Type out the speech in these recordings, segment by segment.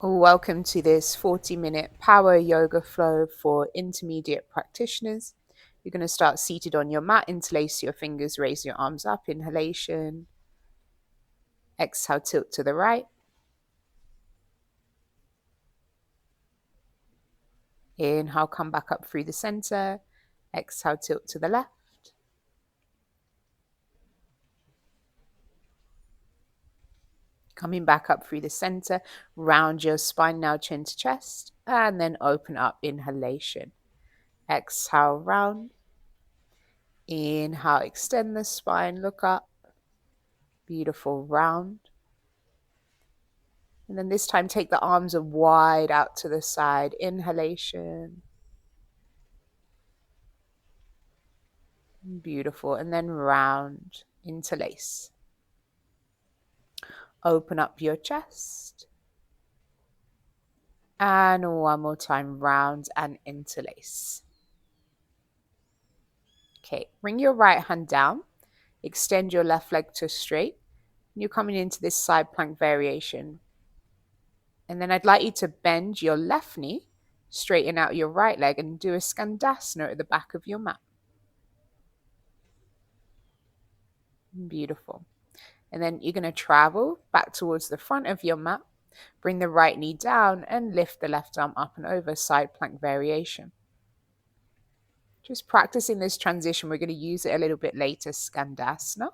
Welcome to this 40-minute power yoga flow for intermediate practitioners. You're going to start seated on your mat, interlace your fingers, raise your arms up, inhalation. Exhale, tilt to the right. Inhale, come back up through the center. Exhale, tilt to the left. Coming back up through the center, round your spine now, chin to chest, and then open up, inhalation. Exhale, round. Inhale, extend the spine, look up. Beautiful, round. And then this time, take the arms wide out to the side. Inhalation. Beautiful. And then round, interlace. Open up your chest. And one more time, round and interlace. Okay, bring your right hand down. Extend your left leg to straight. You're coming into this side plank variation. And then I'd like you to bend your left knee, straighten out your right leg, and do a skandasana at the back of your mat. Beautiful. And then you're going to travel back towards the front of your mat. Bring the right knee down and lift the left arm up and over, side plank variation. Just practicing this transition. We're going to use it a little bit later, skandasana.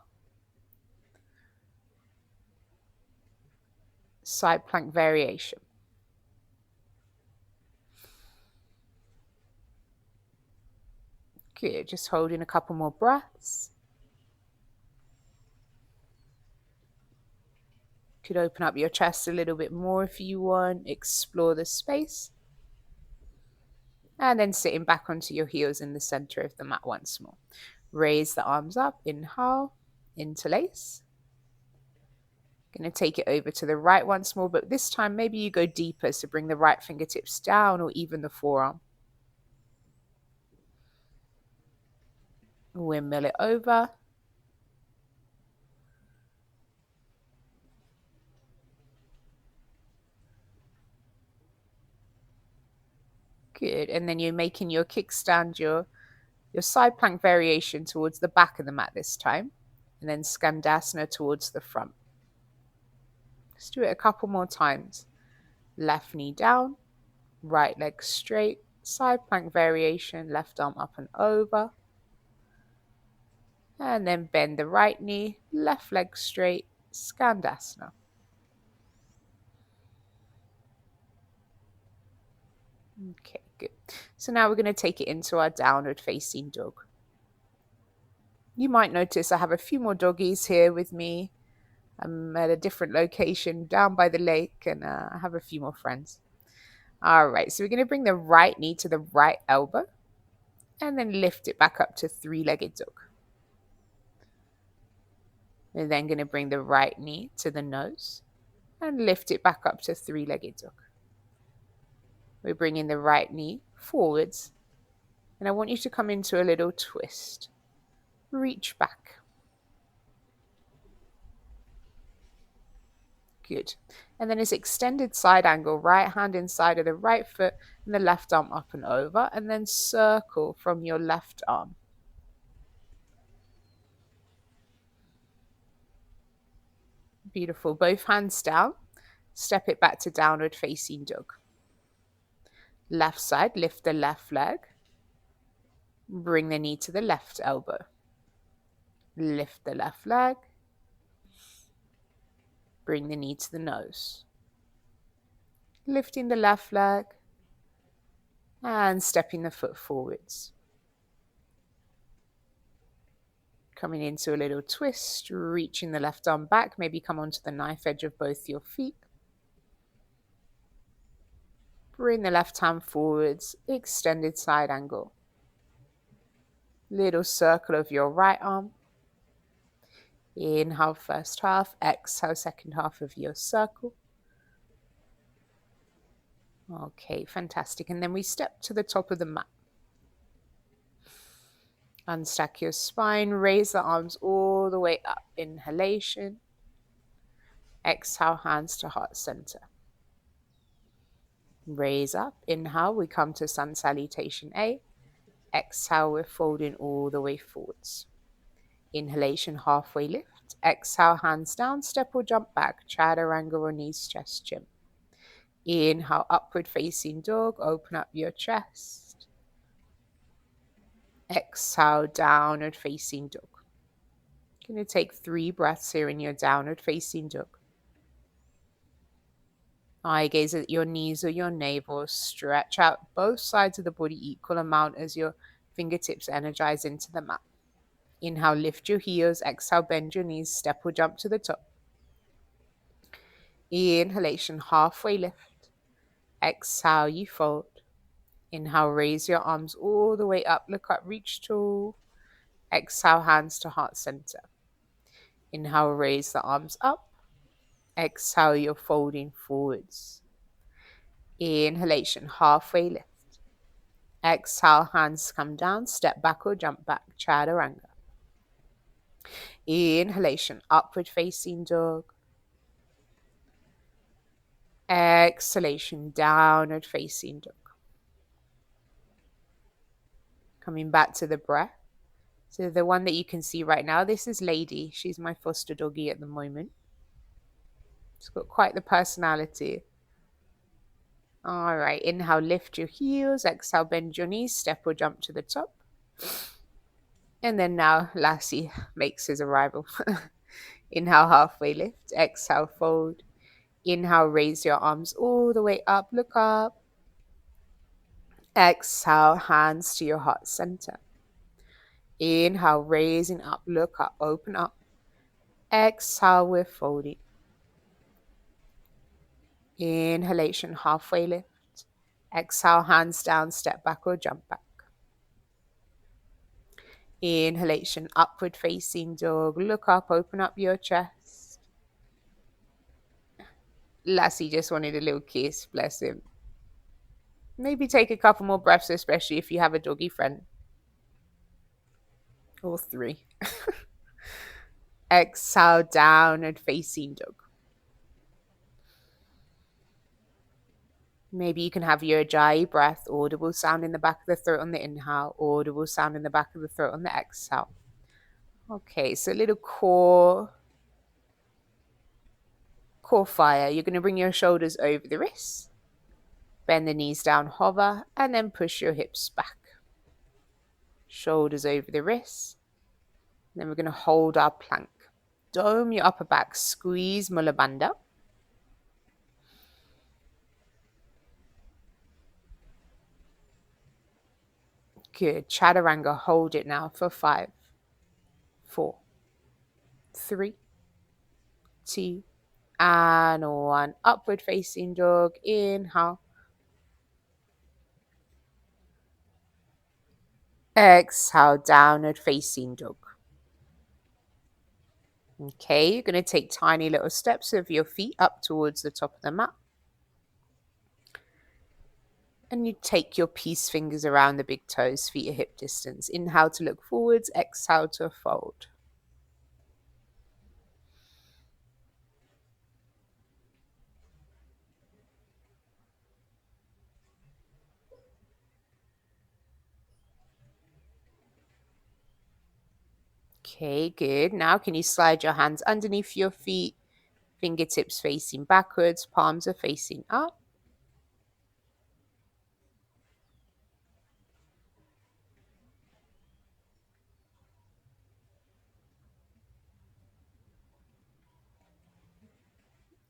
Side plank variation. Good. Just holding a couple more breaths. Could open up your chest a little bit more if you want. Explore the space. And then sitting back onto your heels in the center of the mat once more. Raise the arms up. Inhale. Interlace. Going to take it over to the right once more, but this time maybe you go deeper, so bring the right fingertips down or even the forearm. Windmill it over. Good. And then you're making your kickstand, your side plank variation towards the back of the mat this time. And then skandasana towards the front. Let's do it a couple more times. Left knee down, right leg straight, side plank variation, left arm up and over. And then bend the right knee, left leg straight, skandasana. Okay, good. So now we're going to take it into our downward facing dog. You might notice I have a few more doggies here with me. I'm at a different location down by the lake, and I have a few more friends. All right, so we're going to bring the right knee to the right elbow and then lift it back up to three-legged dog. We're then going to bring the right knee to the nose and lift it back up to three-legged dog. We're bringing the right knee forwards, and I want you to come into a little twist. Reach back. Good. And then this extended side angle, right hand inside of the right foot and the left arm up and over, and then circle from your left arm. Beautiful. Both hands down. Step it back to downward facing dog. Left side, lift the left leg. Bring the knee to the left elbow. Lift the left leg. Bring the knee to the nose. Lifting the left leg and stepping the foot forwards. Coming into a little twist, reaching the left arm back, maybe come onto the knife edge of both your feet. Bring the left hand forwards, extended side angle. Little circle of your right arm. Inhale first half, exhale second half of your circle. Okay, fantastic. And then we step to the top of the mat. Unstack your spine, raise the arms all the way up. Inhalation. Exhale, hands to heart center. Raise up. Inhale, we come to sun salutation A. Exhale, we're folding all the way forwards. Inhalation, halfway lift. Exhale, hands down, step or jump back. Chaturanga or knees, chest, chin. Inhale, upward facing dog. Open up your chest. Exhale, downward facing dog. Going to take 3 breaths here in your downward facing dog. Eye gaze at your knees or your navel. Stretch out both sides of the body equal amount as your fingertips energize into the mat. Inhale, lift your heels. Exhale, bend your knees. Step or jump to the top. Inhalation, halfway lift. Exhale, you fold. Inhale, raise your arms all the way up. Look up, reach tall. Exhale, hands to heart center. Inhale, raise the arms up. Exhale, you're folding forwards. Inhalation, halfway lift. Exhale, hands come down, step back or jump back, chaturanga. Inhalation, upward facing dog. Exhalation, downward facing dog. Coming back to the breath. So the one that you can see right now, this is Lady. She's my foster doggy at the moment. It's got quite the personality. All right, inhale, lift your heels. Exhale, bend your knees, step or jump to the top. And then now Lassie makes his arrival. Inhale, halfway lift. Exhale, fold. Inhale, raise your arms all the way up. Look up. Exhale, hands to your heart center. Inhale, raising up. Look up. Open up. Exhale, we're folding. Inhalation, halfway lift. Exhale, hands down, step back or jump back. Inhalation, upward facing dog. Look up, open up your chest. Lassie just wanted a little kiss, bless him. Maybe take a couple more breaths, especially if you have a doggy friend. Or 3. Exhale, downward facing dog. Maybe you can have your Ujjayi breath, audible sound in the back of the throat on the inhale, audible sound in the back of the throat on the exhale. Okay, so a little core fire. You're going to bring your shoulders over the wrists, bend the knees down, hover, and then push your hips back. Shoulders over the wrists. Then we're going to hold our plank. Dome your upper back, squeeze Mula Bandha. Good. Chaturanga, hold it now for 5, 4, 3, 2, and 1. Upward facing dog. Inhale. Exhale, downward facing dog. Okay, you're going to take tiny little steps of your feet up towards the top of the mat. And you take your peace fingers around the big toes, feet at hip distance. Inhale to look forwards, exhale to fold. Okay, good. Now can you slide your hands underneath your feet, fingertips facing backwards, palms are facing up.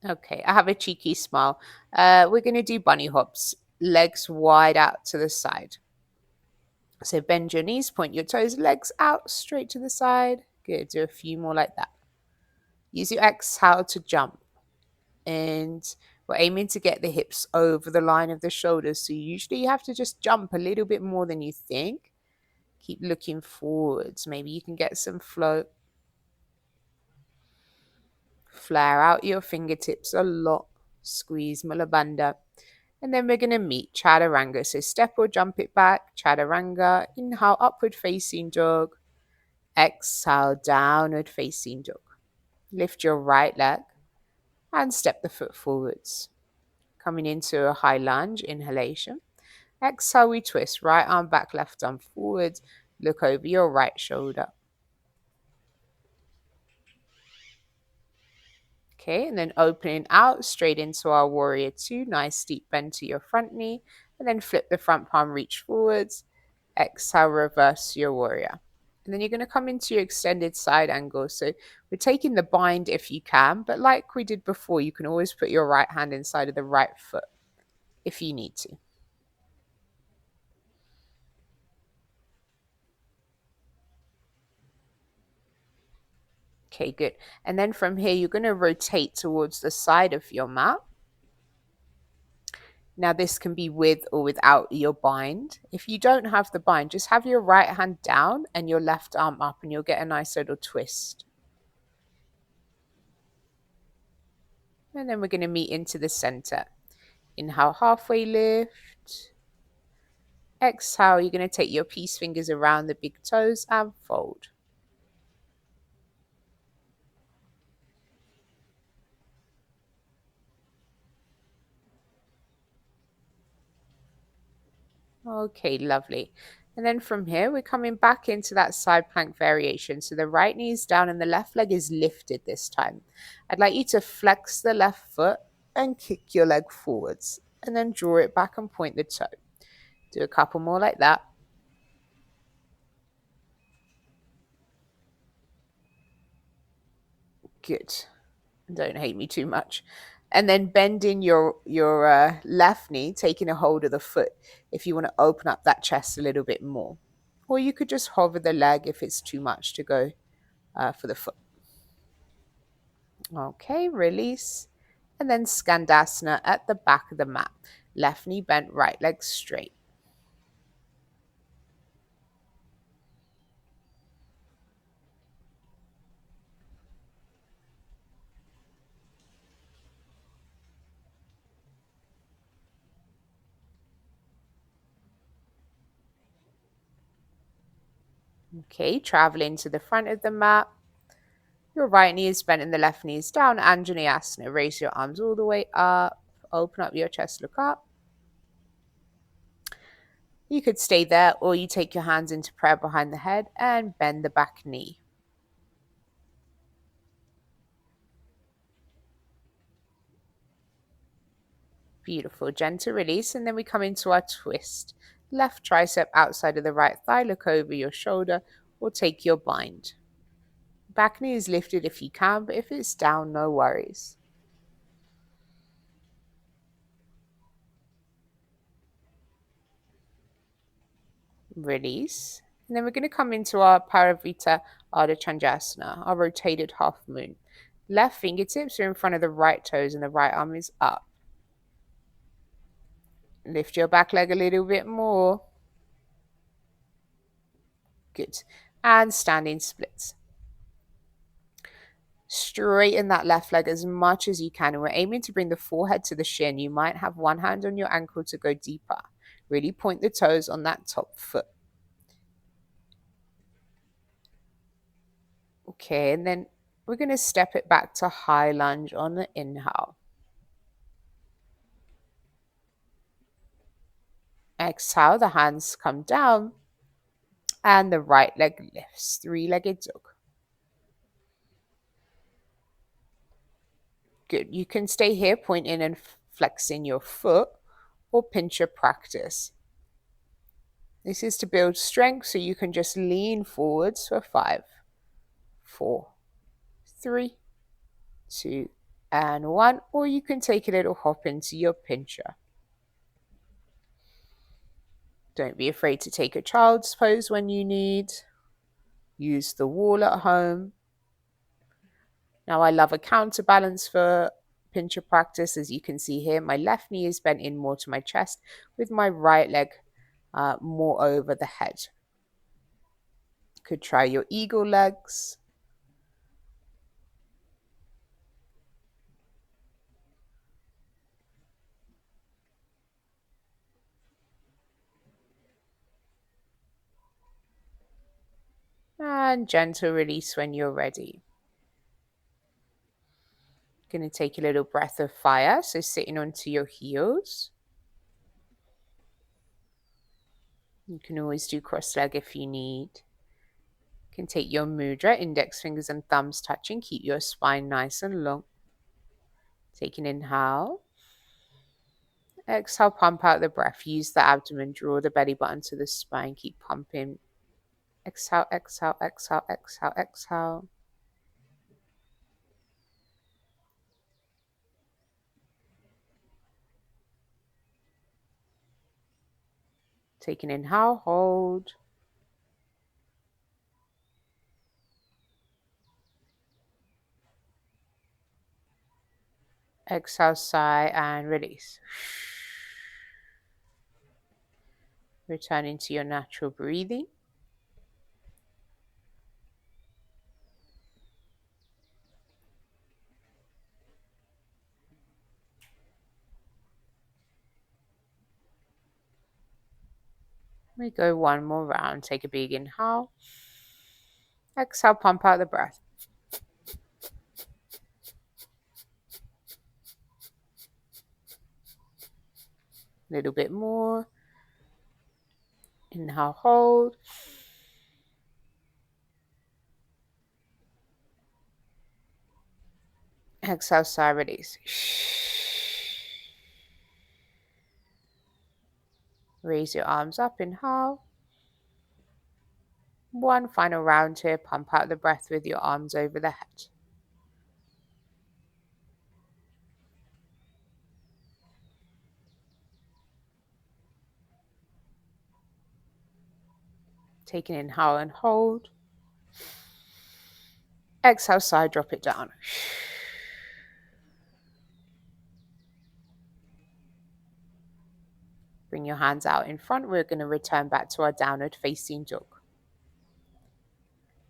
Okay, I have a cheeky smile. We're going to do bunny hops, legs wide out to the side. So bend your knees, point your toes, legs out, straight to the side. Good, do a few more like that. Use your exhale to jump. And we're aiming to get the hips over the line of the shoulders. So usually you have to just jump a little bit more than you think. Keep looking forwards. Maybe you can get some float. Flare out your fingertips a lot. Squeeze Mula Bandha. And then we're going to meet Chaturanga. So step or jump it back. Chaturanga. Inhale, upward facing dog. Exhale, downward facing dog. Lift your right leg and step the foot forwards. Coming into a high lunge, inhalation. Exhale, we twist. Right arm back, left arm forward. Look over your right shoulder. Okay, and then opening out straight into our warrior two. Nice deep bend to your front knee. And then flip the front palm, reach forwards. Exhale, reverse your warrior. And then you're going to come into your extended side angle. So we're taking the bind if you can, but like we did before, you can always put your right hand inside of the right foot if you need to. Okay, good. And then from here, you're going to rotate towards the side of your mat. Now, this can be with or without your bind. If you don't have the bind, just have your right hand down and your left arm up, and you'll get a nice little twist. And then we're going to meet into the center. Inhale, halfway lift. Exhale, you're going to take your peace fingers around the big toes and fold. Okay, lovely. And then from here, we're coming back into that side plank variation. So the right knee is down and the left leg is lifted this time. I'd like you to flex the left foot and kick your leg forwards. And then draw it back and point the toe. Do a couple more like that. Good. Don't hate me too much. And then bending your left knee, taking a hold of the foot if you want to open up that chest a little bit more. Or you could just hover the leg if it's too much to go for the foot. Okay, release. And then Skandasana at the back of the mat. Left knee bent, right leg straight. Okay, traveling to the front of the mat. Your right knee is bent and the left knee is down. Anjaneyasana. Raise your arms all the way up. Open up your chest, look up. You could stay there or you take your hands into prayer behind the head and bend the back knee. Beautiful. Gentle release. And then we come into our twist. Left tricep outside of the right thigh. Look over your shoulder or take your bind. Back knee is lifted if you can, but if it's down, no worries. Release. And then we're going to come into our Parivrtta Ardha Chandrasana, our rotated half moon. Left fingertips are in front of the right toes and the right arm is up. Lift your back leg a little bit more. Good. And standing splits. Straighten that left leg as much as you can. And we're aiming to bring the forehead to the shin. You might have one hand on your ankle to go deeper. Really point the toes on that top foot. Okay, and then we're going to step it back to high lunge on the inhale. Exhale, the hands come down and the right leg lifts. Three-legged dog. Good. You can stay here, pointing and flexing your foot or pinch your practice. This is to build strength so you can just lean forwards for 5, 4, 3, 2, and 1. Or you can take a little hop into your pincher. Don't be afraid to take a child's pose when you need. Use the wall at home. Now I love a counterbalance for pincher practice. As you can see here, my left knee is bent in more to my chest with my right leg more over the head. Could try your eagle legs. And gentle release when you're ready. Going to take a little breath of fire, so sitting onto your heels. You can always do cross leg if you need. You can take your mudra, index fingers and thumbs touching. Keep your spine nice and long. Take an inhale. Exhale, pump out the breath. Use the abdomen, draw the belly button to the spine. Keep pumping. Exhale, exhale, exhale, exhale, exhale. Take an inhale, hold. Exhale, sigh, and release. Returning to your natural breathing. We go one more round. Take a big inhale. Exhale, pump out the breath. A little bit more. Inhale, hold. Exhale, sigh, release. Raise your arms up, inhale. One final round here. Pump out the breath with your arms over the head. Take an inhale and hold. Exhale, sigh, drop it down. Bring your hands out in front. We're going to return back to our downward facing dog.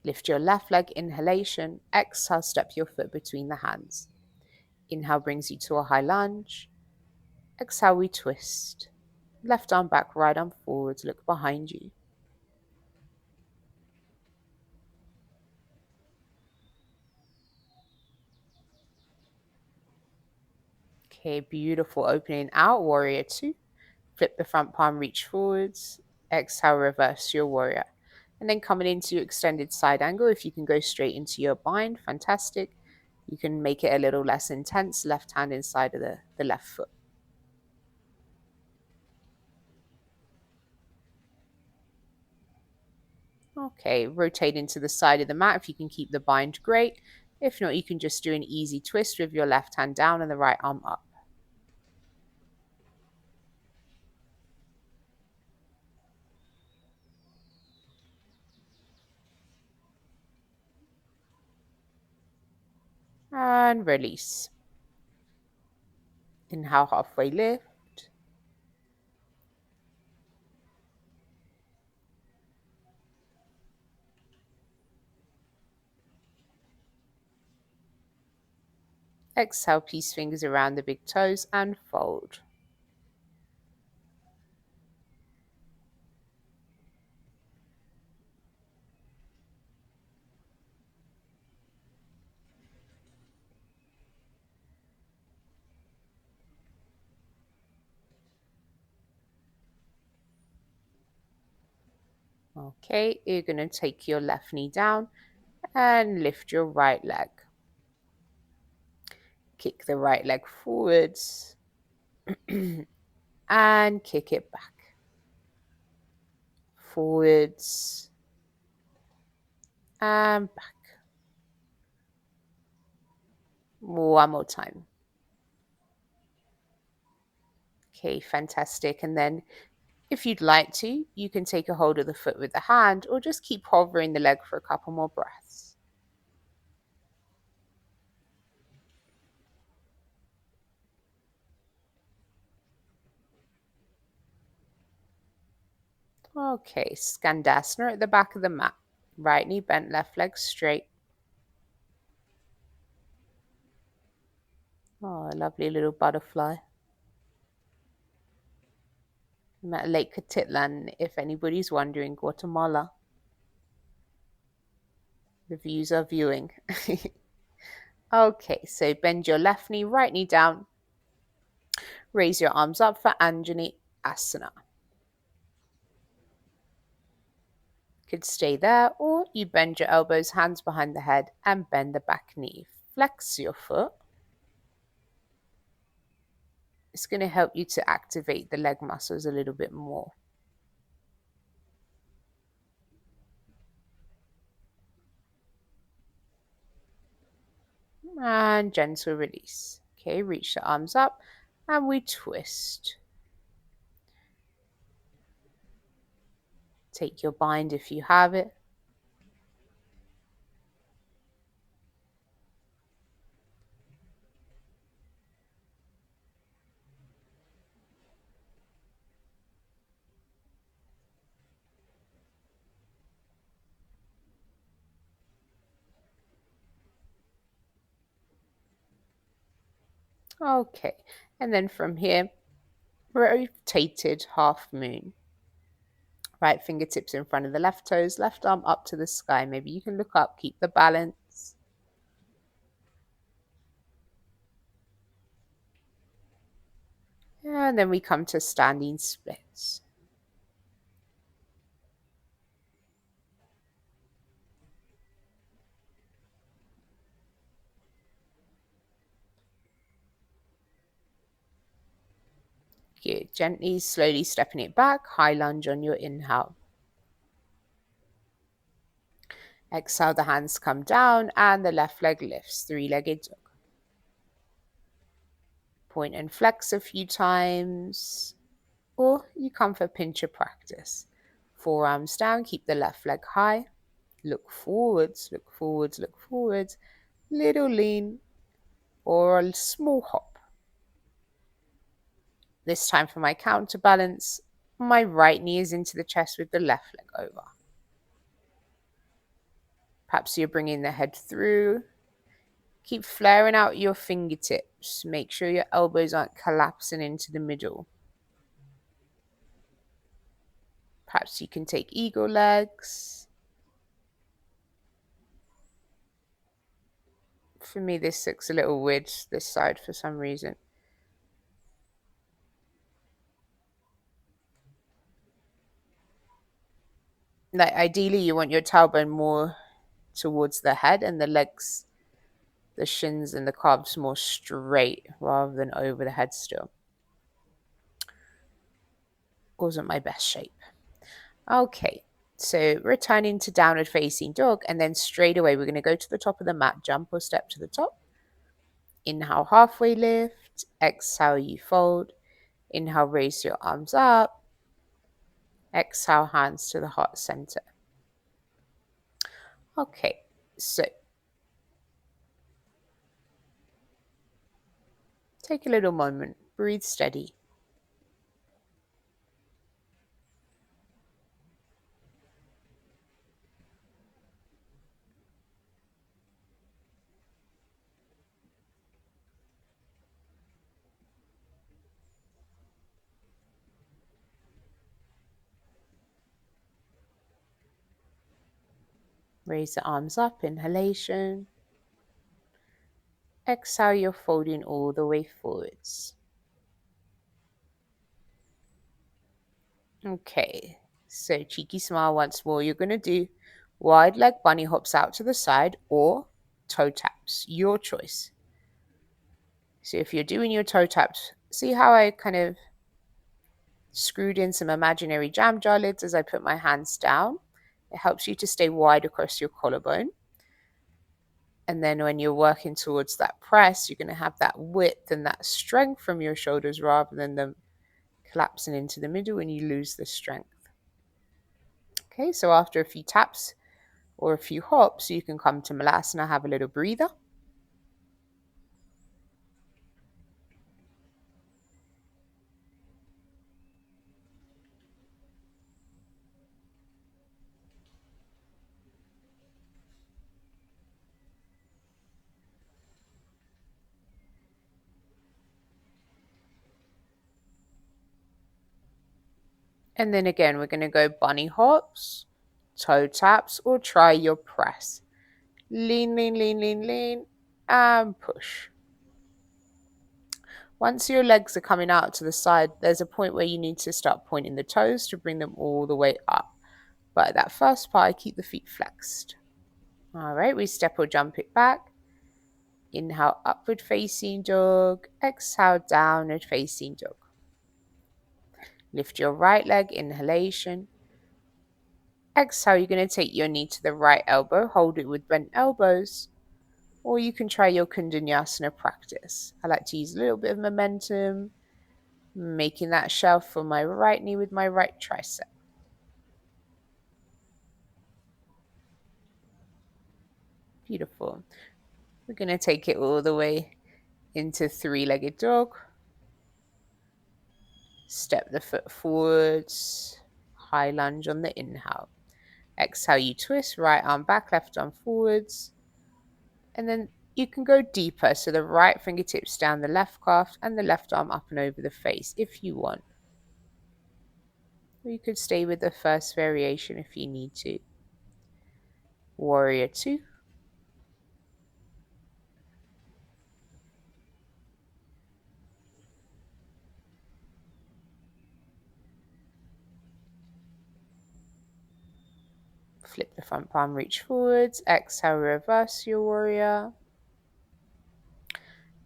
Lift your left leg, inhalation. Exhale, step your foot between the hands. Inhale brings you to a high lunge. Exhale, we twist. Left arm back, right arm forwards. Look behind you. Okay, beautiful. Opening out, warrior two. Flip the front palm, reach forwards. Exhale, reverse your warrior. And then coming into extended side angle, if you can go straight into your bind, fantastic. You can make it a little less intense, left hand inside of the left foot. Okay, rotate into the side of the mat. If you can keep the bind, great. If not, you can just do an easy twist with your left hand down and the right arm up. And release. Inhale, halfway lift. Exhale, peace fingers around the big toes and fold. Okay, you're going to take your left knee down and lift your right leg. Kick the right leg forwards and kick it back. Forwards and back. One more time. Okay, fantastic. And then if you'd like to, you can take a hold of the foot with the hand or just keep hovering the leg for a couple more breaths. Okay, Skandasana at the back of the mat. Right knee bent, left leg straight. Oh, a lovely little butterfly. I'm at Lake Katitlan, if anybody's wondering, Guatemala. The views are viewing. Okay, so bend your left knee, right knee down. Raise your arms up for Anjali Asana. Could stay there, or you bend your elbows, hands behind the head, and bend the back knee. Flex your foot. It's going to help you to activate the leg muscles a little bit more. And gentle release. Okay, reach the arms up and we twist. Take your bind if you have it. Okay, and then from here, rotated half moon. Right fingertips in front of the left toes, left arm up to the sky. Maybe you can look up, keep the balance. And then we come to standing splits. Good. Gently, slowly stepping it back. High lunge on your inhale. Exhale, the hands come down and the left leg lifts. Three-legged dog. Point and flex a few times. Or you come for pincher practice. Forearms down, keep the left leg high. Look forwards, look forwards, look forwards. Little lean or a small hop. This time for my counterbalance, my right knee is into the chest with the left leg over. Perhaps you're bringing the head through. Keep flaring out your fingertips. Make sure your elbows aren't collapsing into the middle. Perhaps you can take eagle legs. For me, this looks a little weird, this side, for some reason. Like, ideally, you want your tailbone more towards the head and the legs, the shins and the calves more straight rather than over the head still. Wasn't my best shape. Okay, so returning to downward facing dog, and then straight away we're going to go to the top of the mat, jump or step to the top. Inhale, halfway lift. Exhale, you fold. Inhale, raise your arms up. Exhale, hands to the heart center. Okay, so take a little moment, breathe steady. Raise the arms up, inhalation. Exhale, you're folding all the way forwards. Okay, so cheeky smile once more. You're going to do wide leg bunny hops out to the side or toe taps, your choice. So if you're doing your toe taps, see how I kind of screwed in some imaginary jam jar lids as I put my hands down. It helps you to stay wide across your collarbone. And then when you're working towards that press, you're going to have that width and that strength from your shoulders rather than them collapsing into the middle and you lose the strength. Okay, so after a few taps or a few hops, you can come to Malasana, have a little breather. And then again, we're going to go bunny hops, toe taps, or try your press. Lean, lean, lean, lean, lean. and push. Once your legs are coming out to the side, there's a point where you need to start pointing the toes to bring them all the way up. But at that first part, keep the feet flexed. All right, we step or jump it back. Inhale, upward facing dog. Exhale, downward facing dog. Lift your right leg, inhalation. Exhale, you're going to take your knee to the right elbow. Hold it with bent elbows. Or you can try your Vinyasa practice. I like to use a little bit of momentum, making that shelf for my right knee with my right tricep. Beautiful. We're going to take it all the way into three-legged dog. Step the foot forwards. High lunge on the inhale. Exhale, you twist, right arm back, left arm forwards. And then you can go deeper, so the right fingertips down the left calf and the left arm up and over the face if you want. Or you could stay with the first variation if you need to. Warrior 2. Flip the front palm, reach forwards. Exhale, reverse your warrior.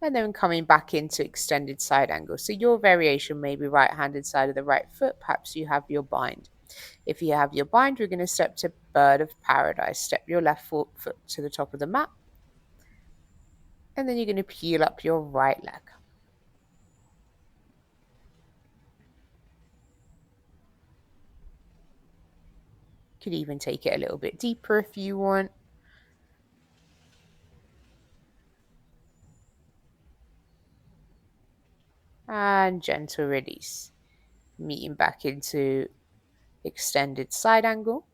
And then coming back into extended side angle. So your variation may be right-handed side of the right foot. Perhaps you have your bind. If you have your bind, we're going to step to bird of paradise. Step your left foot to the top of the mat. And then you're going to peel up your right leg. You could even take it a little bit deeper if you want. And gentle release. Meeting back into extended side angle.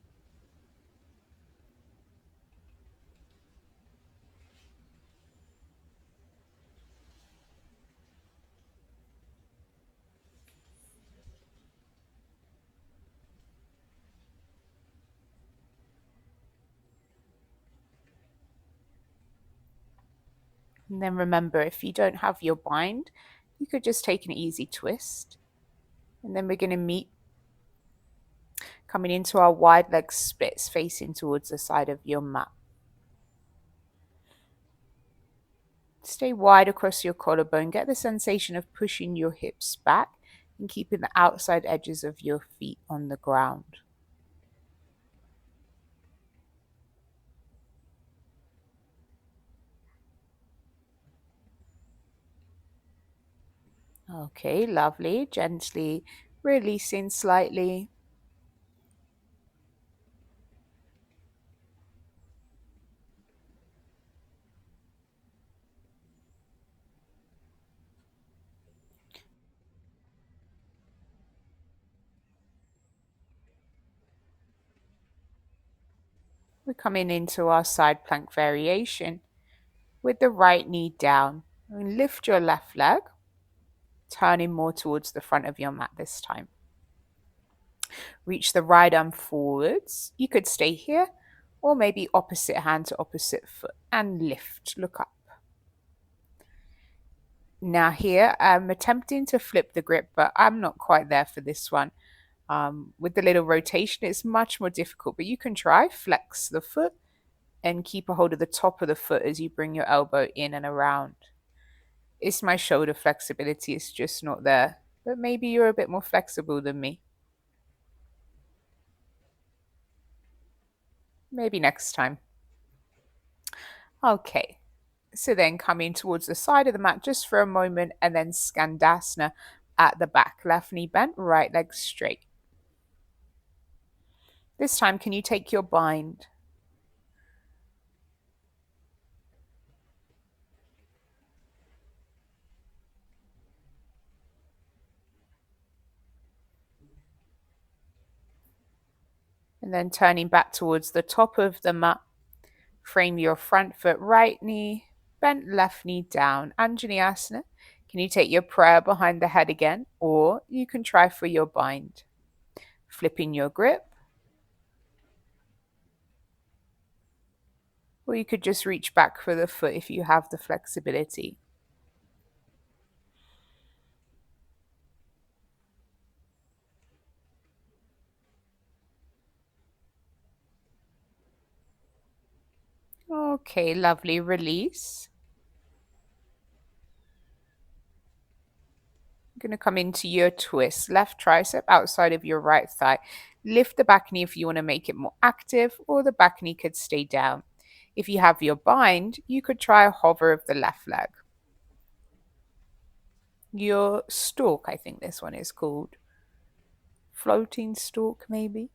And then remember, if you don't have your bind, you could just take an easy twist. And then we're going to meet coming into our wide leg splits, facing towards the side of your mat. Stay wide across your collarbone. Get the sensation of pushing your hips back and keeping the outside edges of your feet on the ground. Okay, lovely. Gently releasing slightly. We're coming into our side plank variation with the right knee down. And lift your left leg, turning more towards the front of your mat this time. Reach the right arm forwards. You could stay here, or maybe opposite hand to opposite foot, and lift, look up. Now here, I'm attempting to flip the grip, but I'm not quite there for this one. With the little rotation, it's much more difficult, but you can try. Flex the foot and keep a hold of the top of the foot as you bring your elbow in and around. It's my shoulder flexibility, it's just not there. But maybe you're a bit more flexible than me. Maybe next time. Okay, so then coming towards the side of the mat just for a moment, and then Skandasana at the back. Left knee bent, right leg straight. This time, can you take your bind? And then turning back towards the top of the mat. Frame your front foot, right knee, bent left knee down. Anjaneyasana. Can you take your prayer behind the head again? Or you can try for your bind. Flipping your grip. Or you could just reach back for the foot if you have the flexibility. Okay, lovely. Release. I'm going to come into your twist. Left tricep outside of your right thigh. Lift the back knee if you want to make it more active, or the back knee could stay down. If you have your bind, you could try a hover of the left leg. Your stalk, I think this one is called. Floating stalk, maybe.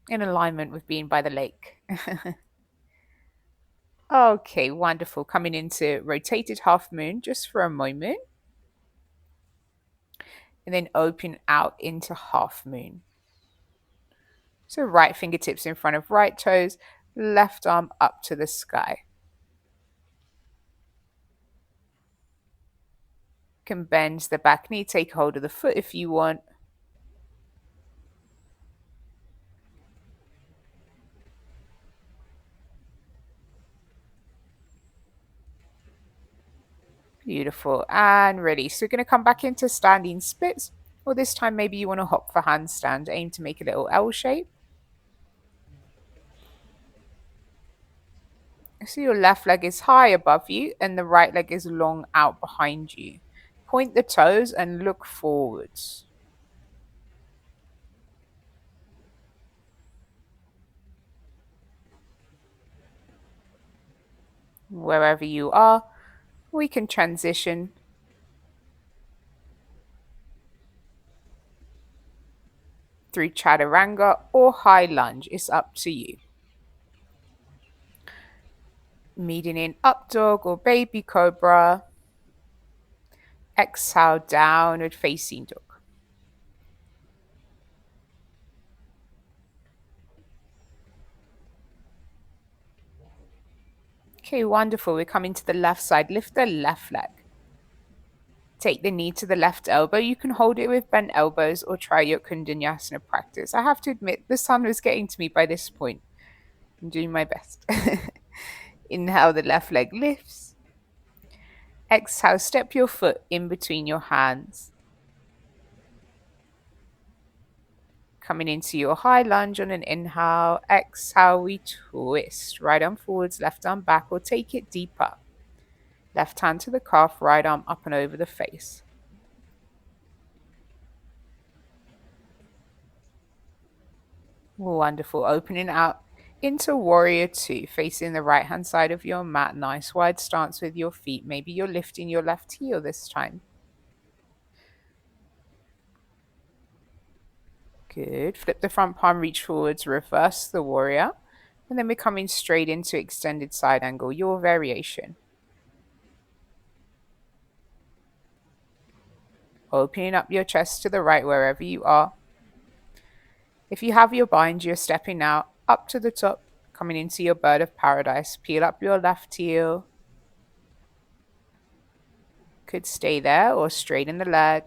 In alignment with being by the lake. Okay, wonderful. Coming into rotated half moon just for a moment. And then open out into half moon. So right fingertips in front of right toes, left arm up to the sky. Can bend the back knee, take hold of the foot if you want. Beautiful. And ready. So we're going to come back into standing splits. Or this time maybe you want to hop for handstand. Aim to make a little L shape. So your left leg is high above you and the right leg is long out behind you. Point the toes and look forwards. Wherever you are, we can transition through chaturanga or high lunge. It's up to you. Meeting in up dog or baby cobra. Exhale, downward facing dog. Okay, wonderful. We're coming to the left side. Lift the left leg. Take the knee to the left elbow. You can hold it with bent elbows or try your Vinyasa practice. I have to admit, the sun was getting to me by this point. I'm doing my best. Inhale, the left leg lifts. Exhale, step your foot in between your hands. Coming into your high lunge on an inhale. Exhale, we twist. Right arm forwards, left arm back, or take it deeper. Left hand to the calf, right arm up and over the face. Wonderful. Opening out into warrior two, facing the right hand side of your mat. Nice wide stance with your feet. Maybe you're lifting your left heel this time. Good. Flip the front palm, reach forwards, reverse the warrior. And then we're coming straight into extended side angle, your variation. Opening up your chest to the right wherever you are. If you have your bind, you're stepping out up to the top, coming into your bird of paradise. Peel up your left heel. Could stay there or straighten the leg.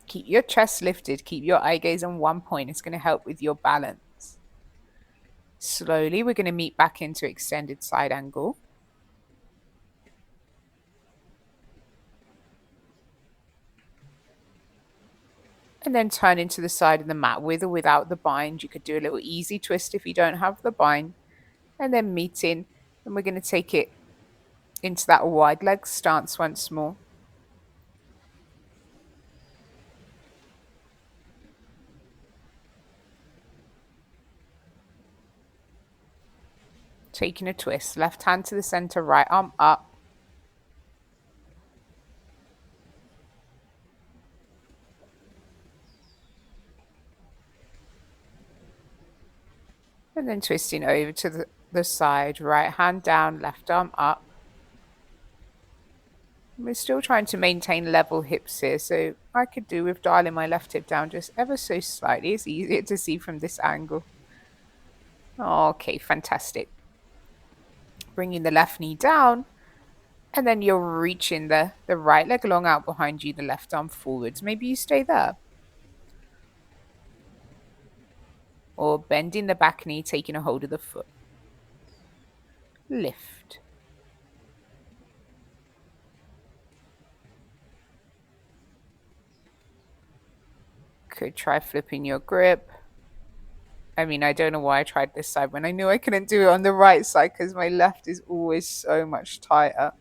Keep your chest lifted. Keep your eye gaze on one point. It's going to help with your balance. Slowly, we're going to meet back into extended side angle. And then turn into the side of the mat with or without the bind. You could do a little easy twist if you don't have the bind. And then meet in. And we're going to take it into that wide leg stance once more. Taking a twist. Left hand to the center, right arm up. And then twisting over to the side, right hand down, left arm up. We're still trying to maintain level hips here, so I could do with dialing my left hip down just ever so slightly. It's easier to see from this angle. Okay, fantastic. Bringing the left knee down, And then you're reaching the right leg long out behind you, the left arm forwards. Maybe you stay there. Or bending the back knee, taking a hold of the foot. Lift. Could try flipping your grip. I mean, I don't know why I tried this side when I knew I couldn't do it on the right side because my left is always so much tighter.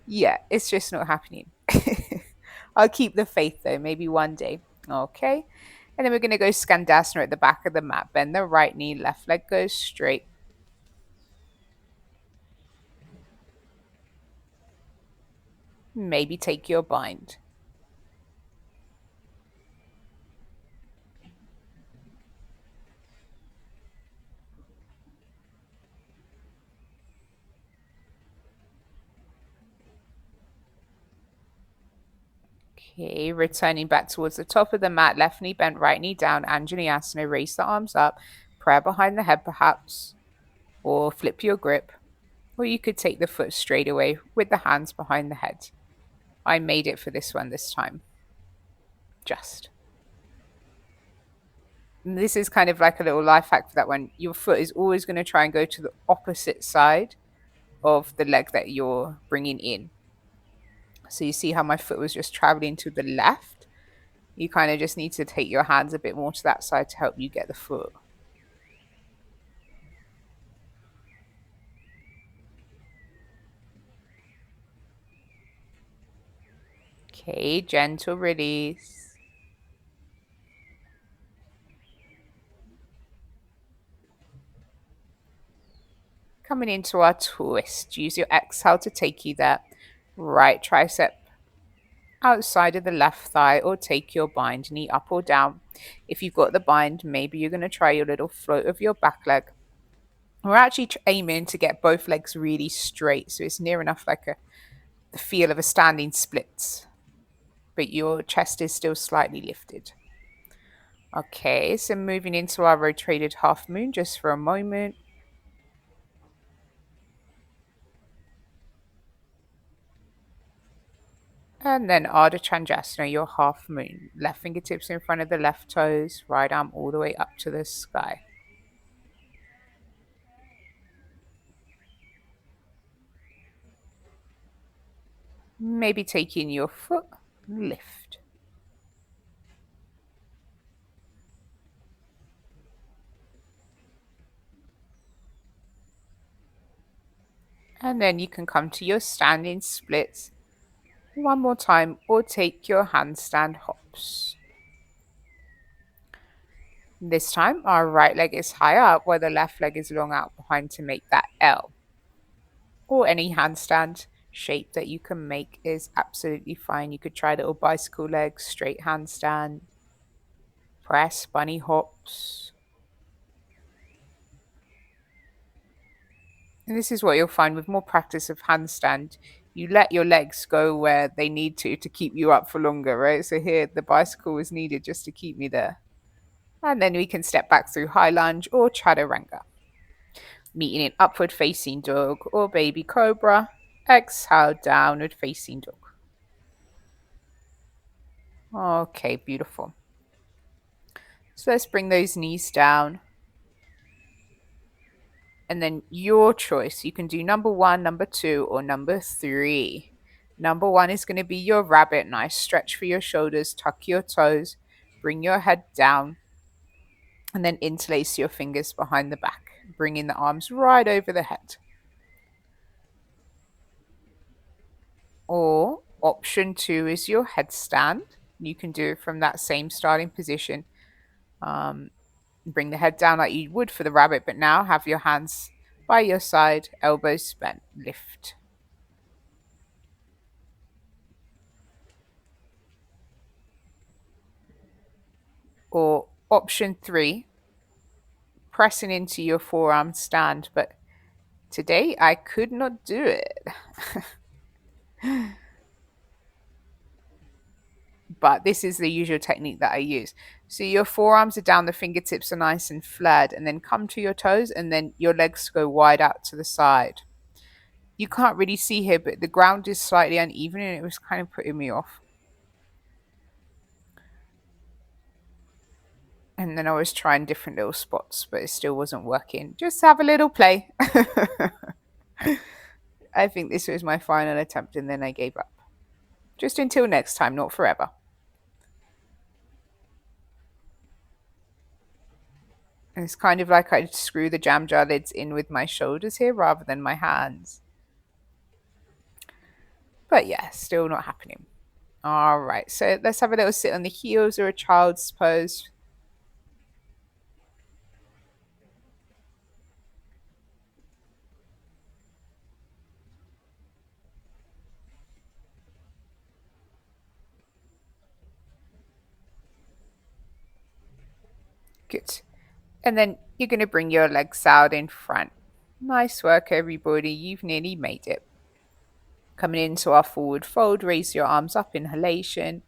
Yeah, it's just not happening. I'll keep the faith though, maybe one day. Okay. And then we're going to go Skandasana at the back of the mat. Bend the right knee, left leg goes straight. Maybe take your bind. Okay, returning back towards the top of the mat, left knee bent, right knee down, Anjaneyasana, raise the arms up, prayer behind the head perhaps, or flip your grip, or you could take the foot straight away with the hands behind the head. I made it for this one this time. Just. And this is kind of like a little life hack for that one. Your foot is always going to try and go to the opposite side of the leg that you're bringing in. So you see how my foot was just traveling to the left? You kind of just need to take your hands a bit more to that side to help you get the foot. Okay, gentle release. Coming into our twist. Use your exhale to take you there. Right tricep outside of the left thigh, or take your bind, knee up or down. If you've got the bind, maybe you're going to try your little float of your back leg. We're actually aiming to get both legs really straight, so it's near enough like the feel of a standing splits, but your chest is still slightly lifted. Okay, so moving into our rotated half moon just for a moment. And then Ardha Chandrasana, your half moon. Left fingertips in front of the left toes, right arm all the way up to the sky. Maybe taking your foot, lift. And then you can come to your standing splits one more time, or take your handstand hops. This time, our right leg is higher up while the left leg is long out behind to make that L. Or any handstand shape that you can make is absolutely fine. You could try little bicycle legs, straight handstand, press, bunny hops. And this is what you'll find with more practice of handstand. You let your legs go where they need to keep you up for longer, right? So here, the bicycle was needed just to keep me there. And then we can step back through high lunge or chaturanga. Meeting in upward facing dog or baby cobra. Exhale, downward facing dog. Okay, beautiful. So let's bring those knees down. And then your choice. You can do number 1, number 2, or number 3. Number 1 is going to be your rabbit. Nice stretch for your shoulders. Tuck your toes. Bring your head down. And then interlace your fingers behind the back. Bringing the arms right over the head. Or option 2 is your headstand. You can do it from that same starting position. Bring the head down like you would for the rabbit, but now have your hands by your side, elbows bent, lift. Or option 3, pressing into your forearm stand, but today I could not do it. But this is the usual technique that I use. So your forearms are down, the fingertips are nice and flared, and then come to your toes, and then your legs go wide out to the side. You can't really see here, but the ground is slightly uneven and it was kind of putting me off. And then I was trying different little spots, but it still wasn't working. Just have a little play. I think this was my final attempt and then I gave up. Just until next time, not forever. And it's kind of like I'd screw the jam jar lids in with my shoulders here rather than my hands. But yeah, still not happening. All right, so let's have a little sit on the heels or a child's pose. Good. And then you're going to bring your legs out in front. Nice work, everybody. You've nearly made it. Coming into our forward fold, raise your arms up, inhalation.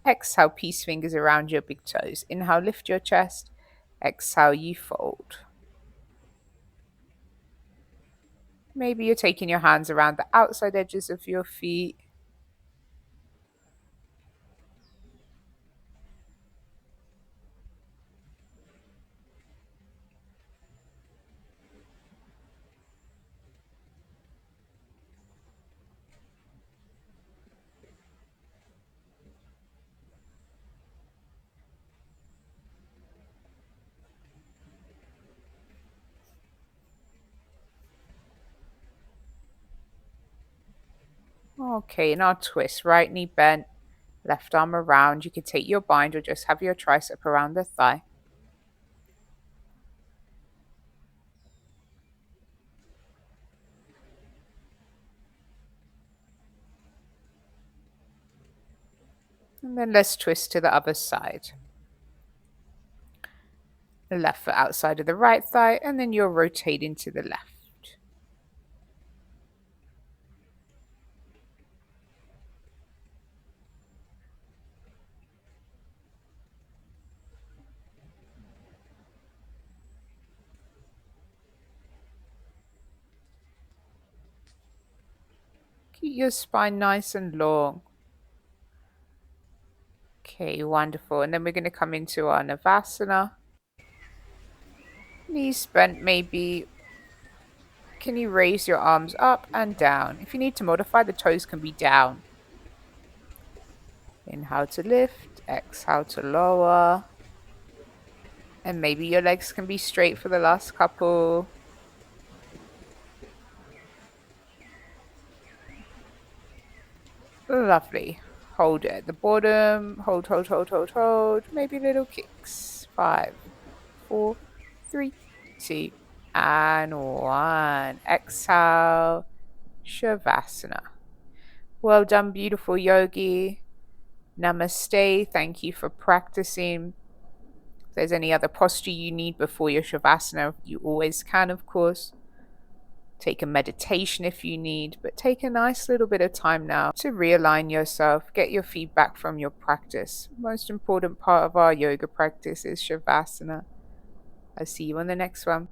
Exhale, peace fingers around your big toes. Inhale, lift your chest. Exhale, you fold. Maybe you're taking your hands around the outside edges of your feet. Okay, now twist. Right knee bent, left arm around. You can take your bind or just have your tricep around the thigh. And then let's twist to the other side. The left foot outside of the right thigh, and then you're rotating to the left. Keep your spine nice and long. Okay, wonderful. And then we're going to come into our Navasana. Knees bent maybe. Can you raise your arms up and down? If you need to modify, the toes can be down. Inhale to lift, exhale to lower. And maybe your legs can be straight for the last couple. Lovely. Hold it at the bottom. Hold, hold, hold, hold, hold. Maybe little kicks. 5, 4, 3, 2, and 1. Exhale. Shavasana. Well done, beautiful yogi. Namaste. Thank you for practicing. If there's any other posture you need before your Shavasana, you always can, of course. Take a meditation if you need, but take a nice little bit of time now to realign yourself, get your feedback from your practice. Most important part of our yoga practice is Shavasana. I'll see you on the next one.